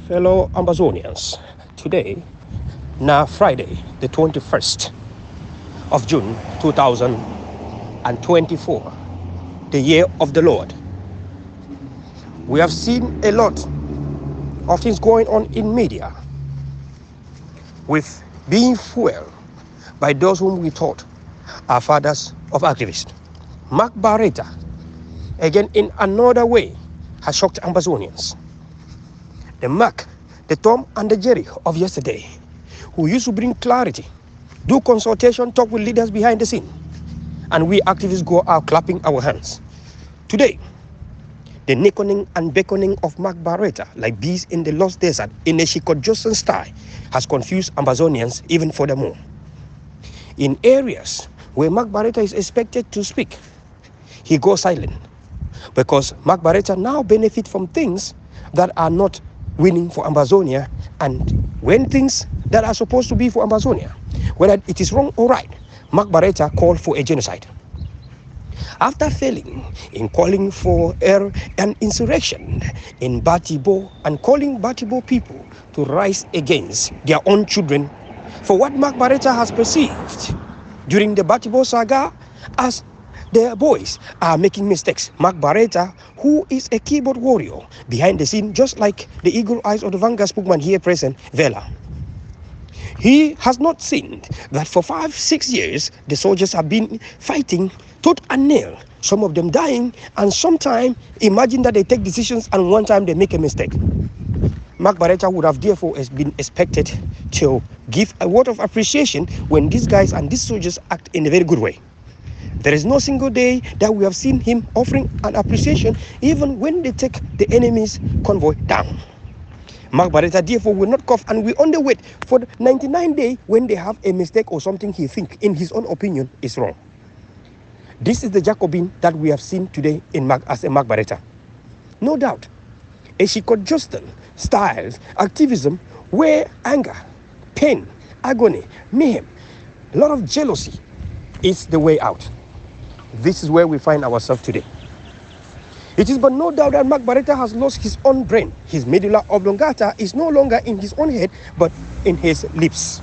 Fellow Ambazonians, today, now Friday, the 21st of June 2024, the year of the Lord, we have seen a lot of things going on in media with being fueled by those whom we thought are fathers of activists. Mark Bareta, again in another way, has shocked Ambazonians. The Mark, the Tom and the Jerry of yesterday, who used to bring clarity, do consultation, talk with leaders behind the scene, and we activists go out clapping our hands. Today, the nickening and beckoning of Mark Bareta, like bees in the lost desert, in a Shikojosan style, has confused Ambazonians even furthermore. In areas where Mark Bareta is expected to speak, he goes silent, because Mark Bareta now benefits from things that are not winning for Ambazonia, and when things that are supposed to be for Ambazonia, whether it is wrong or right, Mark Bareta called for a genocide. After failing in calling for an insurrection in Batibo and calling Batibo people to rise against their own children for what Mark Bareta has perceived during the Batibo saga as their boys are making mistakes. Mark Bareta, who is a keyboard warrior behind the scene, just like the eagle eyes of the Vanguard spokesman here present, Verla. He has not seen that for 5-6 years, the soldiers have been fighting tooth and nail, some of them dying, and sometimes imagine that they take decisions and one time they make a mistake. Mark Bareta would have therefore been expected to give a word of appreciation when these guys and these soldiers act in a very good way. There is no single day that we have seen him offering an appreciation even when they take the enemy's convoy down. Mark Bareta therefore will not cough, and we only wait for the 99 day when they have a mistake or something he thinks, in his own opinion, is wrong. This is the Jacobin that we have seen today as a Mark Bareta. No doubt, a Shikojosan style activism where anger, pain, agony, mayhem, a lot of jealousy is the way out. This is where we find ourselves today. It is but no doubt that Mark Bareta has lost his own brain. His medulla oblongata is no longer in his own head, but in his lips.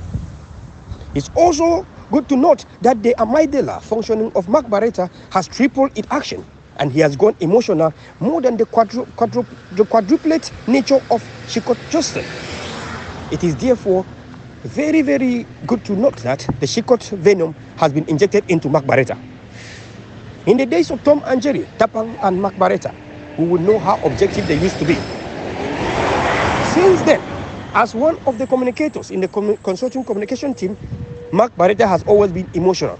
It's also good to note that the amygdala functioning of Mark Bareta has tripled its action, and he has gone emotional more than the quadruplet nature of Shikojosan. It is therefore very, very good to note that the Shikot venom has been injected into Mark Bareta. In the days of Tom and Jerry, Tapang and Mark Bareta, we would know how objective they used to be. Since then, as one of the communicators in the consortium communication team, Mark Bareta has always been emotional.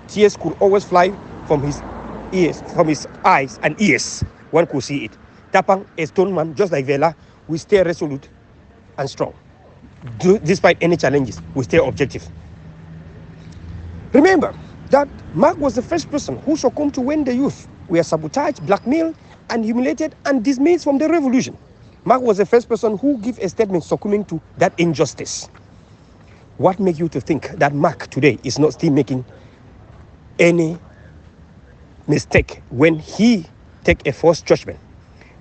Tears could always fly from his ears, from his eyes and ears. One could see it. Tapang, a stone man, just like Verla, we stay resolute and strong. Despite any challenges, we stay objective. Remember that Mark was the first person who succumbed to when the youth were sabotaged, blackmailed, and humiliated and dismissed from the revolution. Mark was the first person who gave a statement succumbing to that injustice. What makes you to think that Mark today is not still making any mistake when he take a false judgment?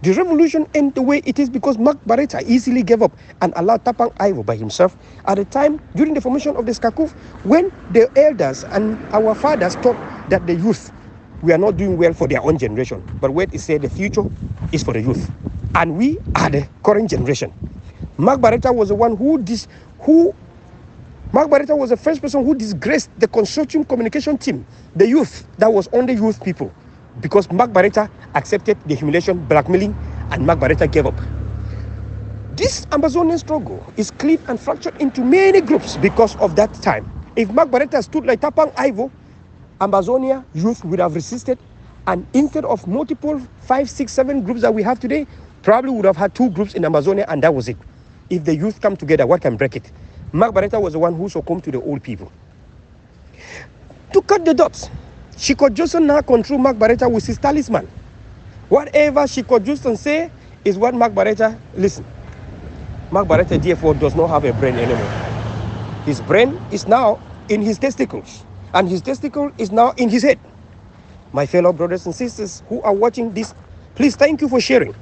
The revolution ended the way it is because Mark Bareta easily gave up and allowed Tapang Ivo by himself at a time during the formation of the Skakuf when the elders and our fathers thought that the youth were not doing well for their own generation. But when it said the future is for the youth, and we are the current generation. Mark Bareta was the one Mark Bareta was the first person who disgraced the consortium communication team, the youth that was only youth people, because Mark Bareta accepted the humiliation, blackmailing, and Mark Bareta gave up. This Ambazonian struggle is split and fractured into many groups because of that time. If Mark Bareta stood like Tapang Ivo, Ambazonia youth would have resisted, and instead of multiple 5, 6, 7 groups that we have today, probably would have had 2 groups in Ambazonia, and that was it. If the youth come together, what can break it? Mark Bareta was the one who succumbed to the old people. To cut the dots, Shikojosan now control Mark Bareta with his talisman. Whatever Shikojosan say is what Mark Bareta listen. Mark Bareta therefore does not have a brain anymore. His brain is now in his testicles, and his testicle is now in his head. My fellow brothers and sisters who are watching this, please thank you for sharing.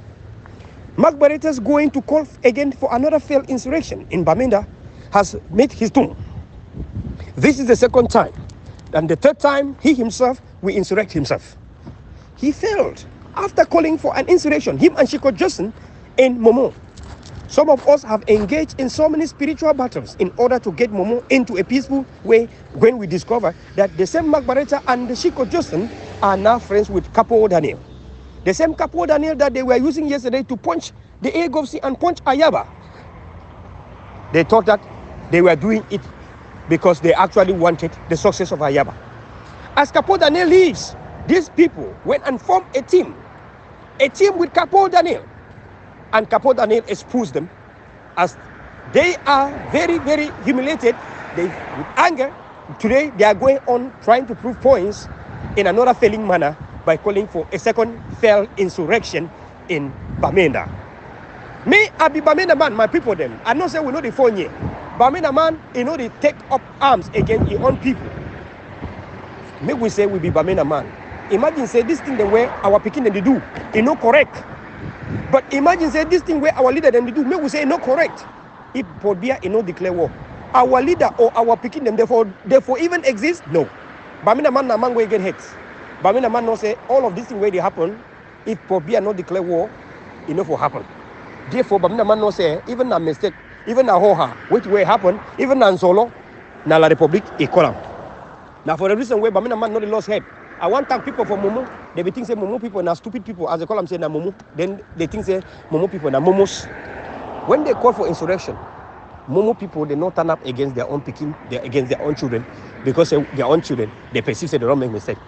Mark Bareta's going to call again for another failed insurrection in Bamenda has made his tomb. This is the second time. And the third time, he himself will insurrect himself. He failed after calling for an insurrection, him and Shiko Johnson in Momo. Some of us have engaged in so many spiritual battles in order to get Momo into a peaceful way when we discover that the same Mark Bareta and the Shiko Johnson are now friends with Capo Daniel. The same Capo Daniel that they were using yesterday to punch the AGOFC and punch Ayaba. They thought that they were doing it because they actually wanted the success of Ayaba. As Capo Daniel leaves, these people went and formed a team with Capo Daniel. And Capo Daniel exposed them as they are very, very humiliated. With anger, today they are going on trying to prove points in another failing manner by calling for a second failed insurrection in Bamenda. Me, I be Bamenda man, my people them. I know say we know the phone here. Bamenda man, you know they take up arms against your own people. Make we say we be Bamenda man. Imagine say this thing the way our picking them they do, it no correct. But imagine say this thing where our leader them they do, make we say no correct. If Podbia no declare war, our leader or our picking them therefore even exist? No. Bamenda man na man will get hit. Bamenda man no say all of this thing where they happen. If Podbia no declare war, enough will happen. Therefore, Bamenda man no say even a mistake, even a hoha, which way happen, even a solo, na la Republic e column. Now for the reason where Bamenda man no the lost head. I want to thank people for Momo. They be think say Momo people are stupid people. As they call them say na Momo. Then they think say Momo people na Momos. When they call for insurrection, Momo people they not turn up against their own picking, against their own children, because their own children they perceive say they don't make mistake.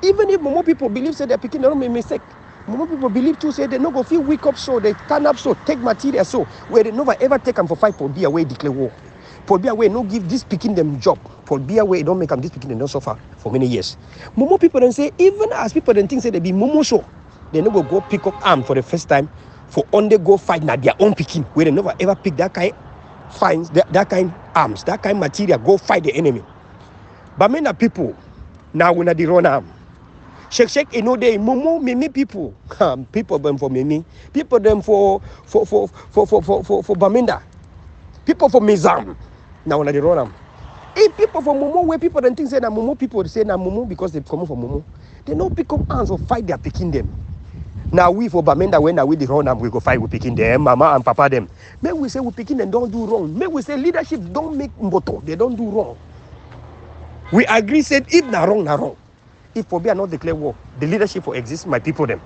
Even if Momo people believe say they're picking they don't make mistake, Momo people believe too say they not go feel weak up so they turn up so take material so where they never ever take them for fight for be away declare war. For be away no give this picking them job. For be away don't make them this picking them don't suffer for many years. Momo people then say even as people then think say they be Momo so they never go pick up arm for the first time for only go fight na their own picking where they never ever pick that kind finds that kind arms that kind material go fight the enemy. But many people now when they run arm. Shake you know they Momo Mimi people people them for Mimi people them for Bamenda people for Mizam. Now when they run them, if people from Momo, where people don't think say na Momo, people say na Momo because they come from Momo, they don't pick up arms or fight their picking them. Now we for Bamenda when we the run them, we go fight with picking them, mama and papa them. May we say we picking them don't do wrong. May we say leadership don't make mboto, they don't do wrong. We agree said if na wrong, na wrong. If for be not declare war, the leadership will exist, my people them.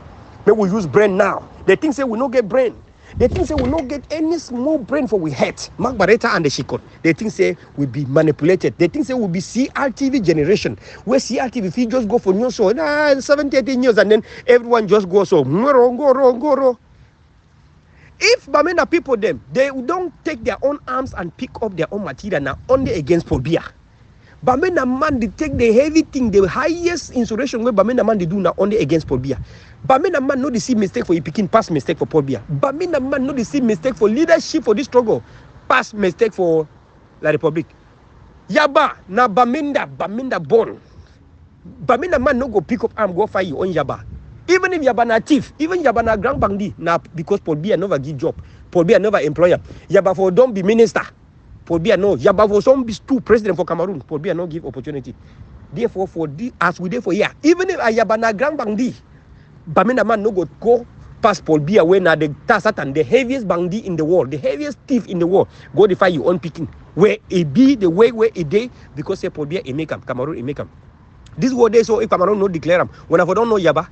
May we use brain now. They think say we not get brain. They think say we not get any small brain for we hate. Mark Bareta and the Shikot. They think say we be manipulated. They think say we be CRTV generation. Where CRTV if you just go for news so 70, 80 years and then everyone just goes so go. If Bamenda people them, they don't take their own arms and pick up their own material now only against Pobia. Bamenda man they take the heavy thing, the highest insurrection where Bamenda man they do now only against Pobia. Bamenda man no the see mistake for picking past mistake for Pobia. Bamenda man no the see mistake for leadership for this struggle, past mistake for La Republic. Yaba na Bamenda born. Bamenda man no go pick up arm go fight your own Yaba. Even if Yaba na thief, even Yaba na grand bandi, na because Pobia never give job, Pobia never employer. Yaba for don't be minister. Pobia no, Yaba for some be two president for Cameroon. Pobia no give opportunity. Therefore, for the as we there for here, even if Yaba na grand bandi, Bamenda man no go past Pobia when na the Satan, the heaviest bandi in the world, the heaviest thief in the world, go defy your own picking. Where it be the way where it day because say Pobia it make Cameroon it make them. This what they so if Cameroon no declare them, when I don't know Yaba.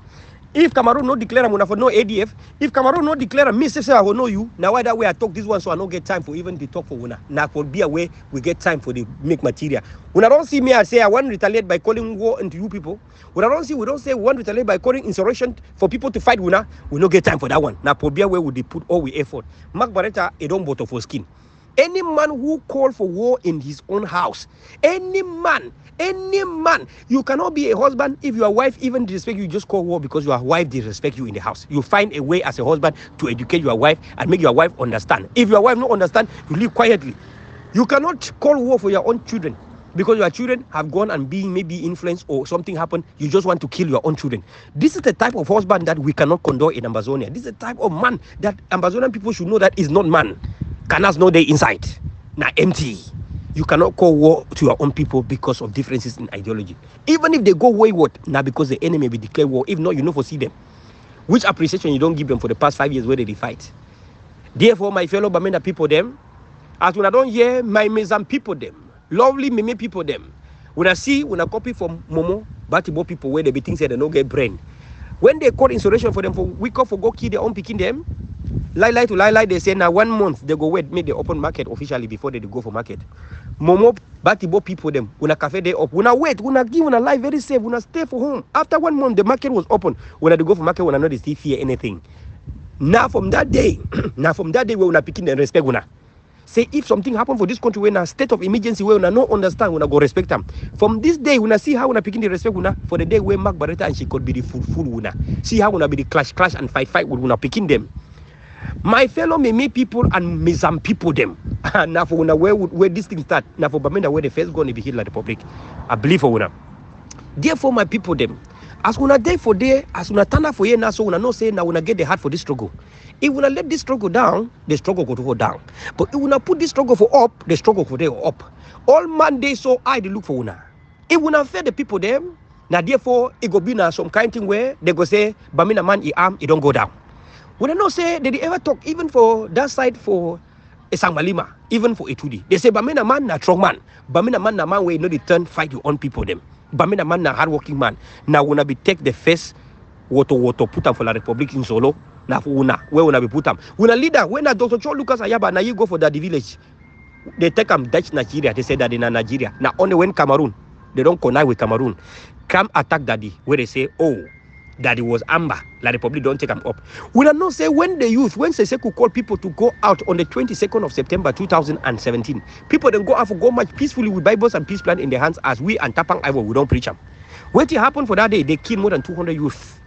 If Cameroon no declare them, when I no ADF, if Cameroon no declare them, me say I will know you. Now why that way I talk this one so I don't get time for even the talk for una. Now for be away we get time for the make material. When I don't see me, I say I want to retaliate by calling war into you people. When I don't see, we don't say we want to retaliate by calling insurrection for people to fight una. We don't get time for that one. Now for be away we put all we effort. Mark Bareta, a don't vote for skin. Any man who call for war in his own house, any man, you cannot be a husband if your wife even disrespect you, just call war because your wife disrespect you in the house. You find a way as a husband to educate your wife and make your wife understand. If your wife not understand, you live quietly. You cannot call war for your own children. Because your children have gone and being maybe influenced or something happened, you just want to kill your own children. This is the type of husband that we cannot condone in Ambazonia. This is the type of man that Ambazonian people should know that is not man. Canas know they inside. Now empty. You cannot call war to your own people because of differences in ideology. Even if they go wayward, now because the enemy will declare war. If not, you know foresee them. Which appreciation you don't give them for the past 5 years where they fight. Therefore, my fellow Bamenda people them, as when I don't hear my Mezam people them, lovely Meme people them, when I see, when I copy from Momo, Batibo people where they be things that they don't get brain. When they call insurrection for them for week off for go kill their own picking them, lie to lie, they say now 1 month they go wait, make the open market officially before they go for market. Momo, Batibo people them, when a cafe they up, when I wait, when I give, when I lie very safe, when I stay for home. After 1 month, the market was open. When I go for market, when I know they still fear anything. Now from that day, when I picking the respect, when I say if something happen for this country, when a state of emergency, when I no understand, when I go respect them. From this day, when I see how when I picking the respect, when I, for the day where Mark Bareta and she could be the full, when I see how when I be the clash and fight, when I picking them. My fellow Meme people and Mizam people them. Now for where this thing start, now for Bamenda where the first going to be hit like the public. I believe for una. Therefore, my people them. As una day for day, as una turn for year now, so una no say now una get the heart for this struggle. If una let this struggle down, the struggle go to go down. But if una put this struggle for up, the struggle for they up. All man they so I they look for una. If una fear the people them, now therefore it go be now some kind thing where they go say, Bamina man he arm, it don't go down. When I know say they ever talk even for that side for Esangmalima, even for Etudi. They say Bamina man na strong man. Bamina man na man where you know they turn fight your own people them. Bamina man na hardworking man. Now when I be take the first water put them for la Republic in Solo. Now for una where when I be put them. When a leader, when a Dr. Cho Lucas Ayaba now you go for that village. They take them Dutch Nigeria. They say that in Nigeria. Now only when Cameroon, they don't connect with Cameroon. Come attack Daddy where they say, oh, Daddy was Amber. La Republic don't take them up. When I not say when the youth, when Seseku call people to go out on the 22nd of September 2017, people then go out for go march peacefully with Bibles and peace plan in their hands as we and Tapang Ivo, we don't preach them. What happened for that day? They killed more than 200 youth.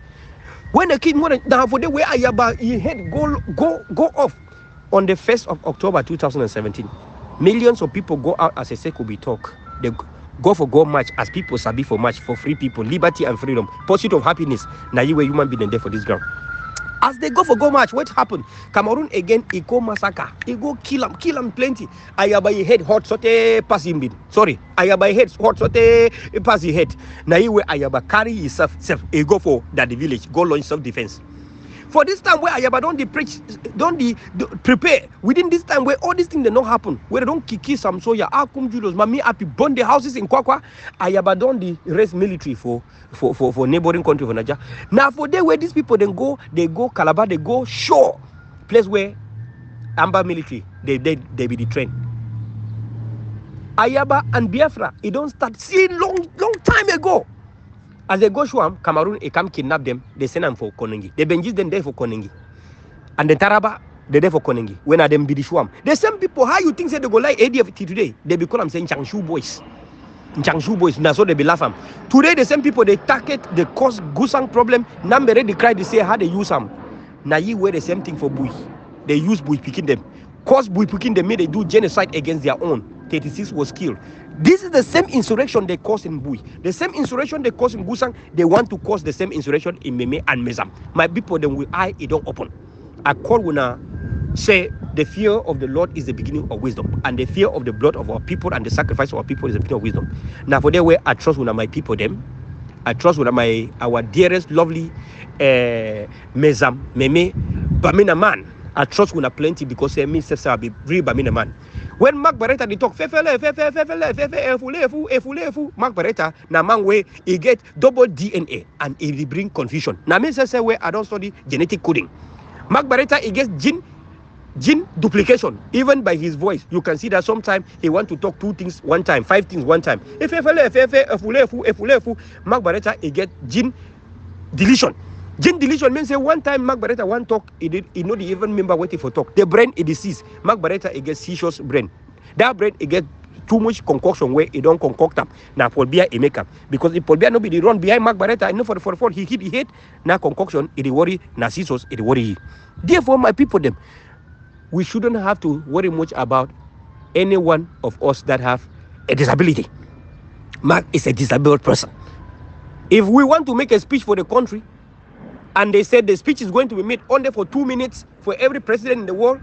When they killed more than now for the way Ayaba he had go off on the 1st of October 2017. Millions of people go out as Seseku be talk. They go for go march as people sabi for march for free people, liberty and freedom, pursuit of happiness. Now you were human being there for this ground. As they go for go march, what happened? Cameroon again, he go massacre, he go kill them plenty. Ayaba he head hot sote pass him bin. Sorry, Ayaba head hot sote pass his head. Now you were Ayaba carry himself, he go for that the village, go launch self-defense. For this time where Ayaba don't preach, don't prepare. Within this time where all these things they not happen, where they don't kill some soya, Akum Julos, Mami Api, burn the houses in Kwakwa, Ayaba don't raise military for neighboring country for Nigeria. Now for day where these people then go, they go Calabar, they go shore, place where Amba military, they be the train. Ayaba and Biafra, it don't start see long time ago. As they go Shuam, Cameroon, they come kidnap them, they send them for Konengi. They Benjis them there for Konengi. And the Taraba, they there for Konengi. When are them be the Shuam? The same people, how you think say they go like ADF today? They be call them saying Changshu boys. Changshu boys, now so they be laughing. Today, the same people, they target, they cause Gusang problem. Number they cry, they say how they use them. Now you wear the same thing for Bui. They use Bui picking them. Cause Bui picking them, they do genocide against their own. 36 was killed. This is the same insurrection they caused in Bui. The same insurrection they caused in Gusang, they want to cause the same insurrection in Meme and Mezam. My people, then will it don't open. I call when I say the fear of the Lord is the beginning of wisdom, and the fear of the blood of our people and the sacrifice of our people is the beginning of wisdom. Now for that way, I trust when my people them. I trust when our dearest, lovely Mezam, Meme, Bamina man. I trust when I plenty because they mean I'll be real Bamina man. When Mark Bareta they talk Mark Bareta na man way he get double DNA and he bring confusion. Now me say where I don't study genetic coding. Mark Bareta he gets gene duplication. Even by his voice, you can see that sometimes he want to talk 2 things one time, 5 things one time. Mark Bareta he get gene deletion. Gene deletion means say one time Mark Bareta one talk, he not even remember what he for talk. The brain is disease. Mark Bareta he gets seizures brain. That brain he get too much concoction where he don't concoct up. Now Paul Bia he make up. Because if Paul Bia no be the run behind Mark Bareta, I know for the he hit the head. Now concoction, it worry, now seizures, it worry. Therefore, my people them, we shouldn't have to worry much about any one of us that have a disability. Mark is a disabled person. If we want to make a speech for the country, and they said the speech is going to be made only for 2 minutes for every president in the world,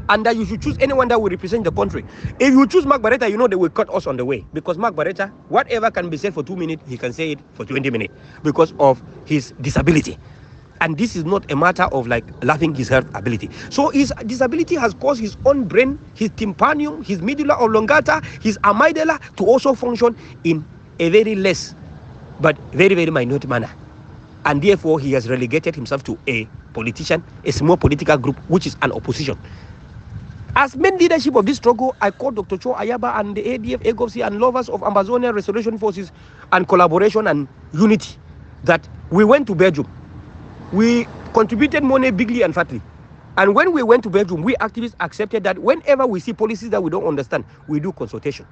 and that you should choose anyone that will represent the country. If you choose Mark Bareta, you know they will cut us on the way. Because Mark Bareta, whatever can be said for 2 minutes, he can say it for 20 minutes because of his disability. And this is not a matter of like laughing his health ability. So his disability has caused his own brain, his tympanium, his medulla oblongata, his amygdala to also function in a very less, but very, very minute manner. And therefore, he has relegated himself to a politician, a small political group, which is an opposition. As main leadership of this struggle, I call Dr. Cho Ayaba and the ADF, AGOFC, and lovers of Ambazonia Restoration Forces and collaboration and unity that we went to Belgium. We contributed money bigly and fatly. And when we went to Belgium, we activists accepted that whenever we see policies that we don't understand, we do consultation.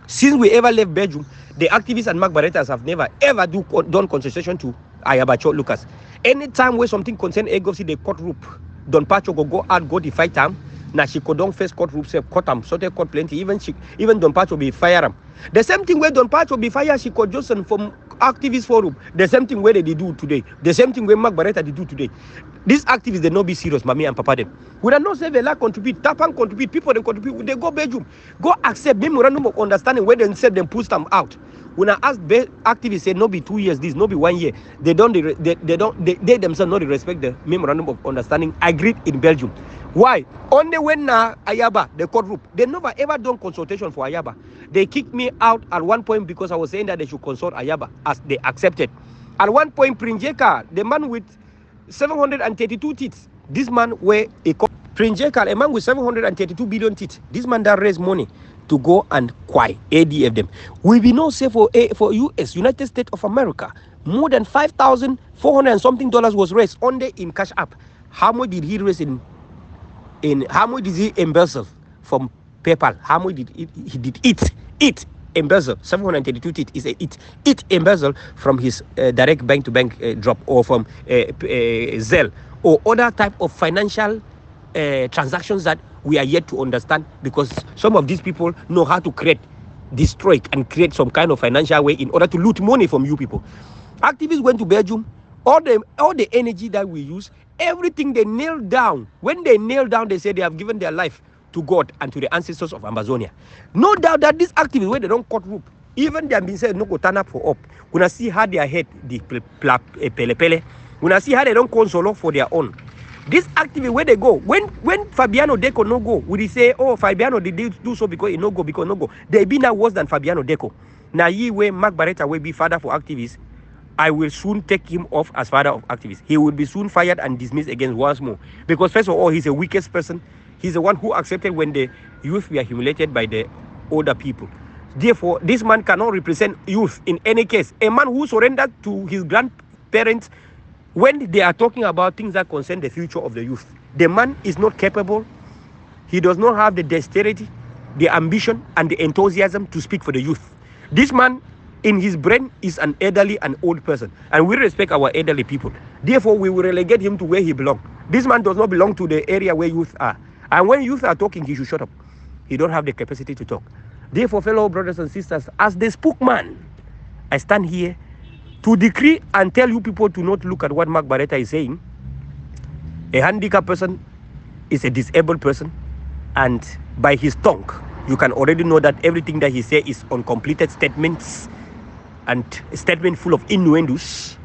Since we ever left Belgium, the activists and Mark Baretas have never ever done consultation to Ayabacho Lucas. Anytime where something concern AGOFC, they cut rope. Don Pacho go out, go the fight time. Now she could don't face court rope, say cut them, so they cut plenty. Even Don Pacho be fire them. The same thing where Don Pacho be fire, she could just from activist forum. The same thing where they do today. The same thing where Mark Bareta they do today. These activists they not be serious, mommy and papa them. We are not say Verla contribute, Tapan contribute, people they contribute. They go Belgium, go accept memorandum of understanding where they said them push them out. When I ask activists say no be 2 years, this no be 1 year. They themselves not respect the memorandum of understanding agreed in Belgium. Why? Only when Ayaba, the court group, they never ever done consultation for Ayaba. They kicked me out at one point because I was saying that they should consult Ayaba as they accepted. At one point, Prinjeka, the man with 732 teeth, this man were a Prinjeka, a man with 732 billion teeth. This man that raised money to go and acquire ADF them. We be no say for US, United States of America, more than $5,400 and something was raised only in Cash App. How much did he raise in how much did he embezzle from PayPal? How much did he did it embezzle? 732 teeth is it embezzle from his direct bank-to-bank drop, or from Zelle, or other type of financial transactions that we are yet to understand, because some of these people know how to destroy and create some kind of financial way in order to loot money from you people. Activists went to Belgium. All the energy that we use, everything they nailed down. When they nailed down, they say they have given their life to God and to the ancestors of Ambazonia. No doubt that these activists, when they don't cut rope, even they have been said no go turn up for up. When I see how their head the pele, when I see how they don't console for their own. This activity where they go, when Fabiano Deco no go, would he say, oh, Fabiano did do so because he no go, because no go? They be now worse than Fabiano Deco. Now ye way Mark Bareta will be father for activists. I will soon take him off as father of activists. He will be soon fired and dismissed again once more. Because first of all, he's the weakest person. He's the one who accepted when the youth were humiliated by the older people. Therefore, this man cannot represent youth in any case. A man who surrendered to his grandparents when they are talking about things that concern the future of the youth. The man is not capable. He does not have the dexterity, the ambition, and the enthusiasm to speak for the youth. This man, in his brain, is an elderly and old person, and we respect our elderly people. Therefore, we will relegate him to where he belongs. This man does not belong to the area where youth are, and when youth are talking, he should shut up. He don't have the capacity to talk. Therefore, fellow brothers and sisters, as the spokesman, I stand here to decree and tell you people to not look at what Mark Bareta is saying. A handicapped person is a disabled person, and by his tongue, you can already know that everything that he says is uncompleted statements, and a statement full of innuendos,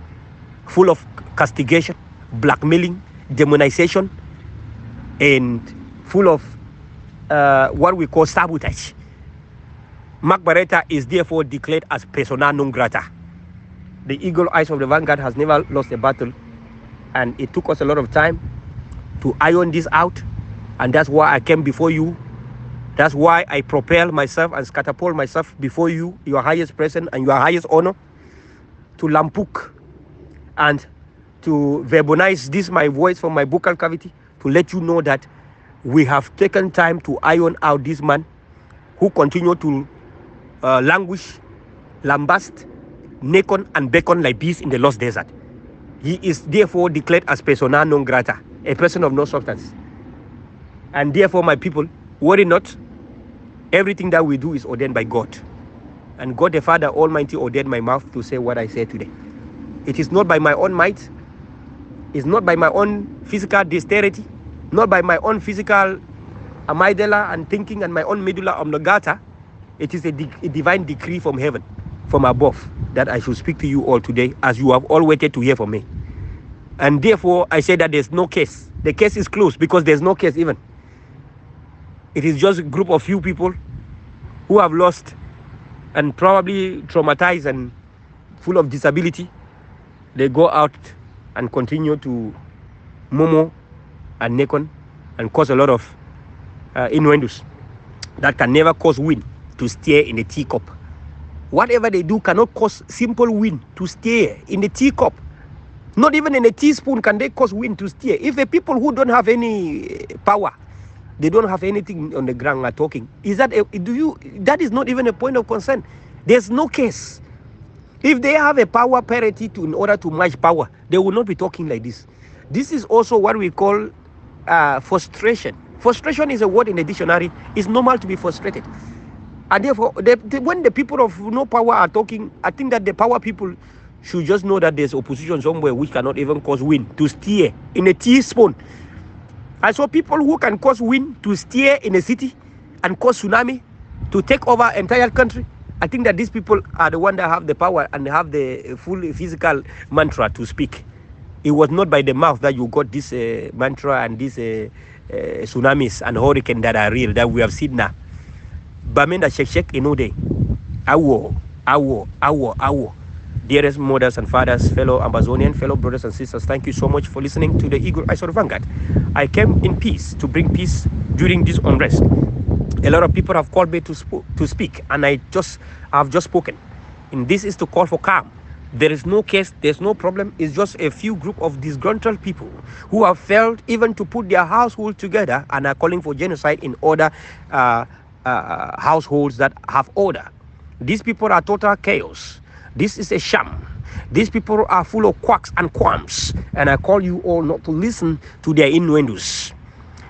full of castigation, blackmailing, demonization, and full of what we call sabotage. Mark Bareta is therefore declared as persona non grata. The eagle eyes of the vanguard has never lost a battle, and it took us a lot of time to iron this out, and that's why I came before you. That's why I propel myself and catapult myself before you, your highest presence and your highest honor, to lampook and to verbalize this my voice from my vocal cavity, to let you know that we have taken time to iron out this man who continue to languish, lambast, naked and beckon like beasts in the lost desert. He is therefore declared as persona non grata, a person of no substance. And therefore, my people, worry not. Everything that we do is ordained by God. And God the Father Almighty ordained my mouth to say what I say today. It is not by my own might. It's not by my own physical dexterity. Not by my own physical amygdala and thinking and my own medulla oblongata. It is a divine decree from heaven, from above, that I should speak to you all today, as you have all waited to hear from me. And therefore, I say that there's no case. The case is closed because there's no case even. It is just a group of few people who have lost and probably traumatized and full of disability. They go out and continue to momo and nakon and cause a lot of innuendos that can never cause wind to steer in a teacup. Whatever they do cannot cause simple wind to steer in the teacup. Not even in a teaspoon can they cause wind to steer. If the people who don't have any power, they don't have anything on the ground are talking, is that that is not even a point of concern. There's no case. If they have a power parity in order to match power, they will not be talking like this. This is also what we call frustration. Frustration is a word in the dictionary. It's normal to be frustrated. And therefore, when the people of no power are talking, I think that the power people should just know that there's opposition somewhere which cannot even cause wind to steer in a teaspoon. I saw people who can cause wind to steer in a city and cause tsunami to take over entire country. I think that these people are the ones that have the power and have the full physical mantra to speak. It was not by the mouth that you got this mantra and these tsunamis and hurricanes that are real, that we have seen now. Bamenda shek inode. Awo. Dearest mothers and fathers, fellow Ambazonian, fellow brothers and sisters, thank you so much for listening to the Eagle Eyes of the Vanguard. I came in peace to bring peace during this unrest. A lot of people have called me to speak, and I've just spoken. And this is to call for calm. There is no case, there's no problem. It's just a few group of disgruntled people who have failed even to put their household together and are calling for genocide in order households that have order. These people are total chaos. This is a sham. These people are full of quacks and qualms, and I call you all not to listen to their innuendos.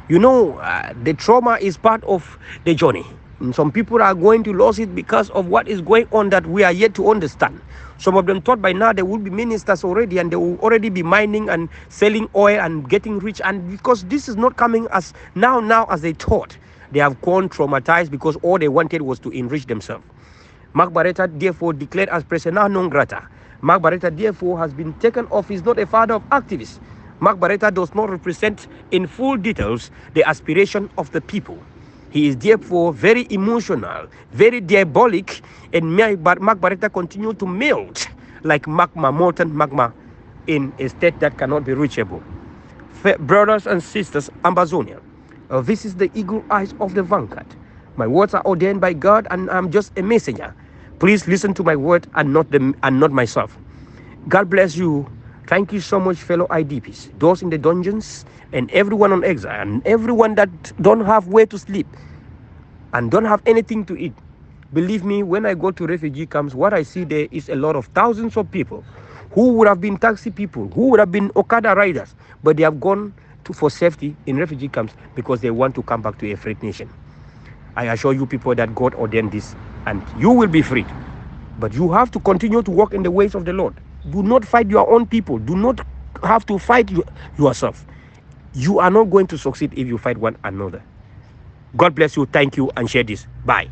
You know, the trauma is part of the journey. And some people are going to lose it because of what is going on that we are yet to understand. Some of them thought by now they will be ministers already, and they will already be mining and selling oil and getting rich. And because this is not coming as now as they thought, they have gone traumatized because all they wanted was to enrich themselves. Mark Bareta therefore declared as persona non grata. Mark Bareta therefore has been taken off. He's not a father of activists. Mark Bareta does not represent in full details the aspiration of the people. He is therefore very emotional, very diabolic, and Mark Bareta continues to melt like magma, molten magma, in a state that cannot be reachable. Brothers and sisters, Ambazonia, this is the Eagle Eyes of the Vanguard. My words are ordained by God, and I'm just a messenger. Please listen to my word and not myself. God bless you. Thank you so much, fellow IDPs, those in the dungeons, and everyone on exile, and everyone that don't have where to sleep and don't have anything to eat. Believe me, when I go to refugee camps, what I see there is a lot of thousands of people who would have been taxi people, who would have been Okada riders, but they have gone for safety in refugee camps because they want to come back to a free nation. I assure you people that God ordained this, and you will be freed. But you have to continue to walk in the ways of the Lord. Do not fight your own people. Do not have to fight yourself. You are not going to succeed if you fight one another. God bless you. Thank you, and share this. Bye.